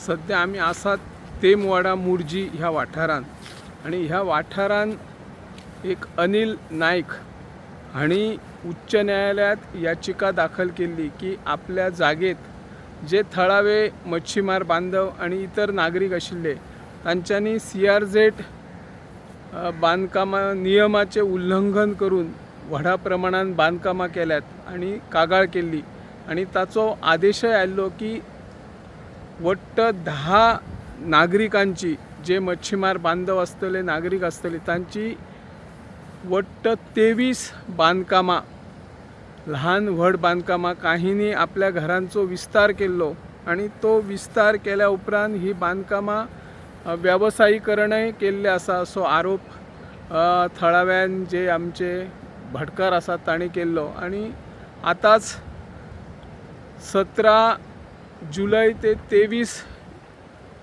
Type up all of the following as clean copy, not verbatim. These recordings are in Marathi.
सध्या आम्ही आसात तेमवाडा मुर्जी ह्या वाठारांत आणि ह्या वाठारांत एक अनिल नाईक हाणी उच्च न्यायालयात याचिका दाखल केली की आपल्या जागेत जे थळावे मच्छीमार बांधव आणि इतर नागरिक आशिल्ले तांच्यांनी CRZ बांधकामा नियमाचे उल्लंघन करून व्हडा प्रमाणात बांधकामां केल्यात आणि कागाळ केली आणि ताचो आदेशय आयल्लो की वट्ट 10 नागरिकांची जे मच्छीमार बांधव असतले नागरिक असतले तांची वट्ट 23 बांधकामां लहान व्हड बांधकामां काहींनी आपल्या घरांचो विस्तार केल्लो आणि तो विस्तार केल्या उपरांत ही बांधकामां व्यावसायीकरणय केल्ले आसा असो आरोप थळाव्यान जे आमचे भटकर आसात तांणी केल्लो आणि आताच 17 जुलै ते 23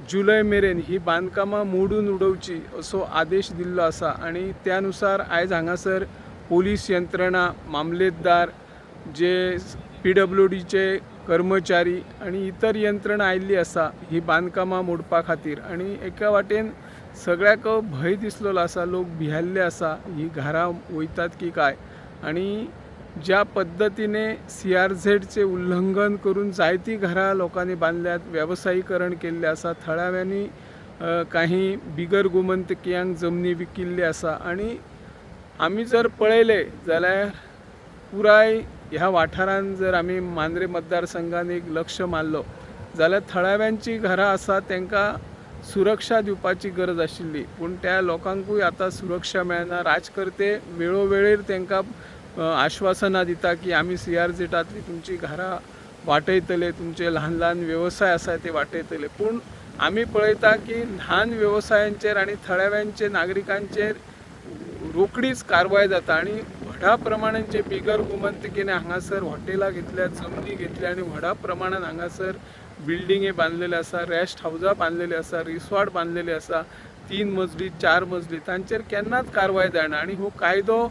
जुलै मेरेन ही बांधकामां मोडून उडोवची असो आदेश दिल्लो आसा आणि त्यानुसार आयज हांगासर पोलीस यंत्रणा मामलेदार जे PWDचे कर्मचारी आणि इतर यंत्रणा आयिल्ली आसा ही बांधकामां मोडपा खातीर आणि एका वाटेन सगळ्याक भंय दिसलेलो आसा लोक भियल्ले आसा ही घरां वयतात की काय आणि ज्या पद्धतीने CRZचे उल्लंघन करून जायती घरां लोकांनी बांधल्यात व्यावसायीकरण केल्ले आसा थळाव्यांनी काही बिगर गोमंतकीयांक जमनी विकिल्ली आसा आणि आमी जर पळयले जाल्यार पुराय ह्या वाठारांत जर आमी मांद्रे मतदारसंघान एक लक्ष मारलो जाल्यार थळाव्यांची घरां आसा तांकां सुरक्षा दिवपाची गरज आशिल्ली पूण त्या लोकांकूय आतां सुरक्षा मेळना राजकर्ते वेळोवेळेर तांकां आश्वासनां दिता की आमी CRZांतली तुमची घरां वाटयतले तुमचे ल्हान ल्हान व्यवसाय आसा ते वाटयतले पूण आमी पळयता की ल्हान व्यवसायांचेर आनी थळाव्यांचे नागरिकांचेर रोखडीच कारवाय जाता आणि व्हडा प्रमाणांचे बिगर गोमंतकीने हांगासर हॉटेलां घेतल्यात जमनी घेतल्या आणि व्हडा प्रमाणात हांगासर बिल्डिंगे बांधलेले आसा रेस्ट हावजां बांधलेले आसा रिसॉर्ट बांधलेले आसा 3 मजली 4 मजली तांचेर केन्नाच कारवाय जायना आणि हो कायदो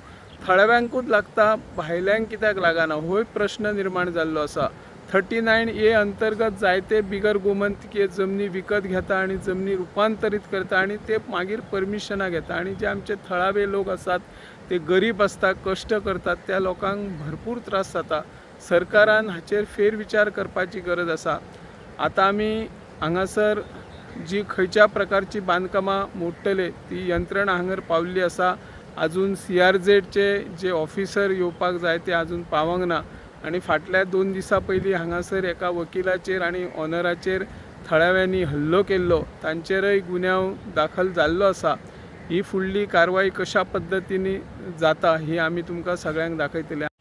थळाव्यांकूच लागता भायल्यांक कित्याक लागना होय प्रश्न निर्माण जाल्लो आसा 39A अंतर्गत जायते बिगर गोमंतकीय जमनी विकत घेता आणि जमनी रुपांतरीत करता आणि ते मागीर परमिशनां घेता आणि जे आमचे थळावे लोक आसात ते गरीब आसता कष्ट करतात त्या लोकांक भरपूर त्रास जाता सरकारान हाचेर फेरविचार करपाची गरज आसा आता आमी हांगासर जी खंयच्या प्रकारची बांधकामां मोडटले ती यंत्रणा हांगर पाविल्ली आसा अजून CRZचे जे ऑफिसर येवपाक जाय ते अजून पावंक ना आणि फाटल्या 2 दिसां पयलीं हांगासर एका वकिलाचेर आणि ऑनराचेर थळाव्यांनी हल्लो केल्लो तांचेरय गुन्यांव दाखल जाल्लो आसा ही फुडली कारवाई कशा पद्धतीने जाता ही आमी तुमकां सगळ्यांक दाखयतले।